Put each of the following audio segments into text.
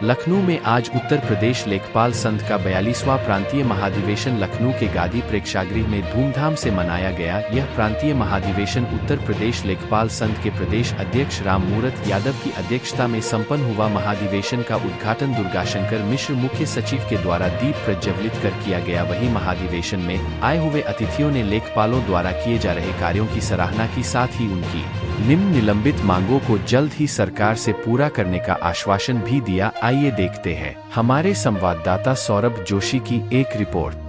लखनऊ में आज उत्तर प्रदेश लेखपाल संघ का 42वां प्रांतीय महाधिवेशन लखनऊ के गादी प्रेक्षागृह में धूमधाम से मनाया गया। यह प्रांतीय महाधिवेशन उत्तर प्रदेश लेखपाल संघ के प्रदेश अध्यक्ष राममूरत यादव की अध्यक्षता में संपन्न हुआ। महाधिवेशन का उद्घाटन दुर्गाशंकर मिश्र मुख्य सचिव के द्वारा दीप प्रज्वलित कर किया गया। वहीं महाधिवेशन में आए हुए अतिथियों ने लेखपालों द्वारा किए जा रहे कार्यों की सराहना की, साथ ही उनकी निम्नलिखित मांगों को जल्द ही सरकार से पूरा करने का आश्वासन भी दिया। आइए देखते हैं हमारे संवाददाता सौरभ जोशी की एक रिपोर्ट।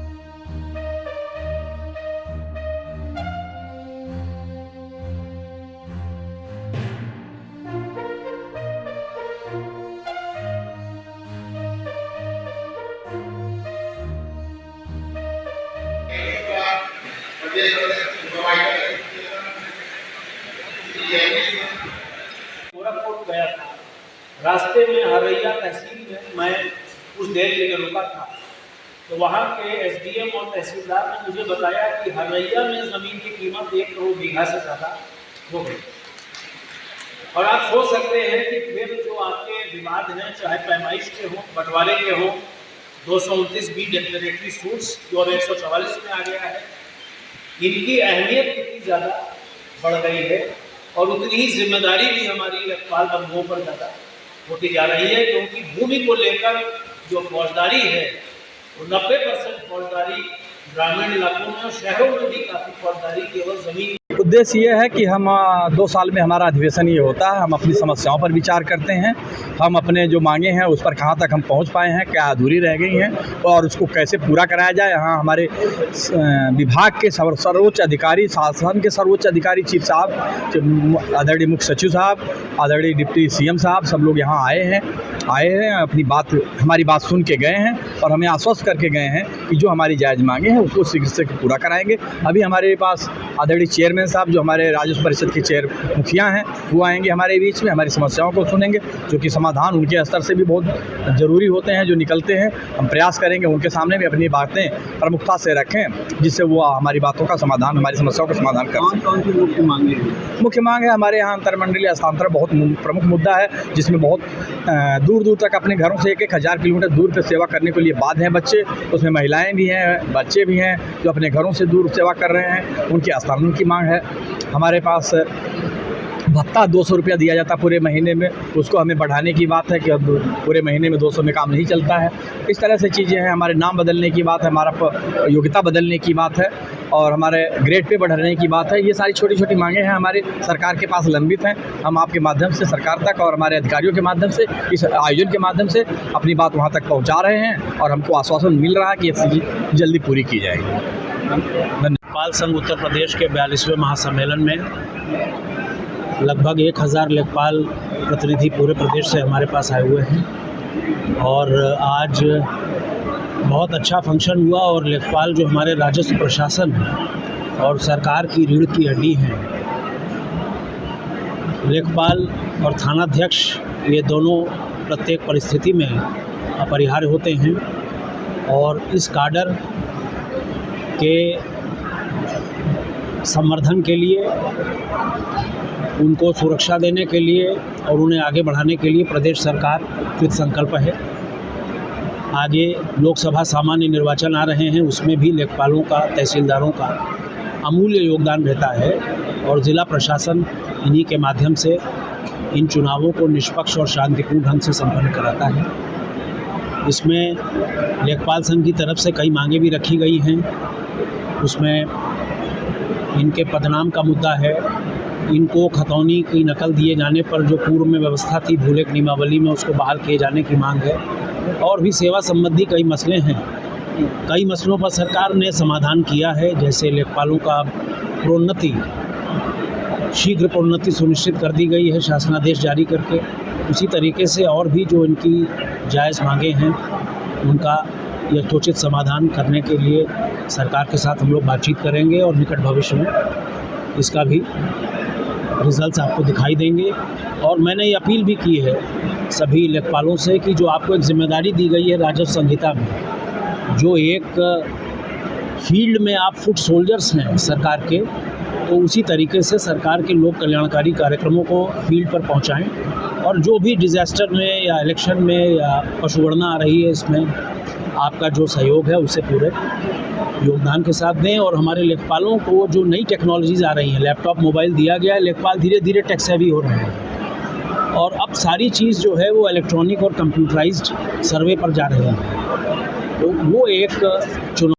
गोरखपुर गया था, रास्ते में हरैया तहसील में मैं कुछ देर के लिए रुका था, तो वहाँ के एसडीएम और तहसीलदार ने मुझे बताया कि हरैया में ज़मीन की कीमत 1 करोड़ बीघा से ज़्यादा हो गई। और आप सोच सकते हैं कि फिर जो आपके विवाद हैं, चाहे पैमाइश के हों, बंटवारे के हों, 229B डिक्लेरेटरी सूट्स जो अब 144 में आ गया है, इनकी अहमियत कितनी ज़्यादा बढ़ गई है और उतनी ही जिम्मेदारी भी हमारी लेखपाल बंधुओं पर ज़्यादा होती जा रही है, क्योंकि भूमि को लेकर जो फौजदारी है वो 90% फौजदारी ग्रामीण इलाकों में और शहरों में भी काफ़ी फौजदारी केवल ज़मीन। उद्देश्य ये है कि हम 2 साल में हमारा अधिवेशन ये होता है, हम अपनी समस्याओं पर विचार करते हैं, हम अपने जो मांगे हैं उस पर कहाँ तक हम पहुँच पाए हैं, क्या अधूरी रह गई हैं और उसको कैसे पूरा कराया जाए। यहाँ हमारे विभाग के सर्वोच्च अधिकारी, शासन के सर्वोच्च अधिकारी, चीफ साहब, आदरणीय मुख्य सचिव साहब, आदरणीय डिप्टी सीएम साहब, सब लोग यहाँ आए हैं, हमारी बात सुन के गए हैं और हमें आश्वस्त करके गए हैं कि जो हमारी जायज़ मांगे हैं उसको शीघ्र से पूरा कराएंगे। अभी हमारे पास आदरणीय चेयरमैन साहब जो हमारे राजस्व परिषद के चेयर मुखिया हैं वो आएंगे हमारे बीच में, हमारी समस्याओं को सुनेंगे, जो कि समाधान उनके स्तर से भी बहुत ज़रूरी होते हैं जो निकलते हैं। हम प्रयास करेंगे उनके सामने भी अपनी बातें प्रमुखता से रखें, जिससे वो हमारी बातों का समाधान, हमारी समस्याओं का समाधान करें। कौन सी मुख्य मांगे हैं? मुख्य मांग है हमारे यहाँ अंतरमंडलीय हस्तांतरण बहुत प्रमुख मुद्दा है, जिसमें बहुत दूर दूर तक अपने घरों से 1,000 किलोमीटर दूर पर सेवा करने के लिए बाध्य हैं बच्चे, उसमें महिलाएं भी हैं, बच्चे भी हैं जो अपने घरों से दूर सेवा कर रहे हैं, उनके हस्तांतरण की मांग है। हमारे पास भत्ता 200 रुपया दिया जाता पूरे महीने में, उसको हमें बढ़ाने की बात है कि अब पूरे महीने में 200 में काम नहीं चलता है। इस तरह से चीज़ें हैं। हमारे नाम बदलने की बात है, हमारा योग्यता बदलने की बात है और हमारे ग्रेड पे बढ़ाने की बात है। ये सारी छोटी छोटी मांगें हैं हमारे सरकार के पास लंबित हैं। हम आपके माध्यम से सरकार तक और हमारे अधिकारियों के माध्यम से, इस आयोजन के माध्यम से अपनी बात वहाँ तक पहुँचा रहे हैं और हमको आश्वासन मिल रहा है कि ये जल्दी पूरी की जाएगी। धन्यवाद। लेखपाल संघ उत्तर प्रदेश के 42वें महासम्मेलन में लगभग 1000 लेखपाल प्रतिनिधि पूरे प्रदेश से हमारे पास आए हुए हैं और आज बहुत अच्छा फंक्शन हुआ और लेखपाल जो हमारे राजस्व प्रशासन है और सरकार की रीढ़ की हड्डी हैं, लेखपाल और थानाध्यक्ष ये दोनों प्रत्येक परिस्थिति में अपरिहार्य होते हैं और इस काडर के संवर्धन के लिए, उनको सुरक्षा देने के लिए और उन्हें आगे बढ़ाने के लिए प्रदेश सरकार कृत संकल्प है। आगे लोकसभा सामान्य निर्वाचन आ रहे हैं, उसमें भी लेखपालों का, तहसीलदारों का अमूल्य योगदान रहता है और ज़िला प्रशासन इन्हीं के माध्यम से इन चुनावों को निष्पक्ष और शांतिपूर्ण ढंग से संपन्न कराता है। इसमें लेखपाल संघ की तरफ से कई मांगें भी रखी गई हैं। उसमें इनके पदनाम का मुद्दा है, इनको खतौनी की नकल दिए जाने पर जो पूर्व में व्यवस्था थी भूलेख नियमावली में, उसको बहाल किए जाने की मांग है और भी सेवा संबंधी कई मसले हैं। कई मसलों पर सरकार ने समाधान किया है, जैसे लेखपालों का प्रोन्नति, शीघ्र प्रोन्नति सुनिश्चित कर दी गई है शासनादेश जारी करके। उसी तरीके से और भी जो इनकी जायज़ मांगें हैं उनका यथोचित समाधान करने के लिए सरकार के साथ हम लोग बातचीत करेंगे और निकट भविष्य में इसका भी रिजल्ट्स आपको दिखाई देंगे। और मैंने ये अपील भी की है सभी लेखपालों से कि जो आपको एक जिम्मेदारी दी गई है राजस्व संहिता में, जो एक फील्ड में आप फुट सोल्जर्स हैं सरकार के, तो उसी तरीके से सरकार के लोक कल्याणकारी कार्यक्रमों को फील्ड पर पहुंचाएं और जो भी डिज़ास्टर में या इलेक्शन में या पशुगणना आ रही है, इसमें आपका जो सहयोग है उसे पूरे योगदान के साथ दें। और हमारे लेखपालों को जो नई टेक्नोलॉजीज़ आ रही हैं, लैपटॉप मोबाइल दिया गया है, लेखपाल धीरे धीरे टेक सेवी हो रहे हैं और अब सारी चीज़ जो है वो इलेक्ट्रॉनिक और कंप्यूटराइज्ड सर्वे पर जा रहे हैं। तो वो एक चुनौती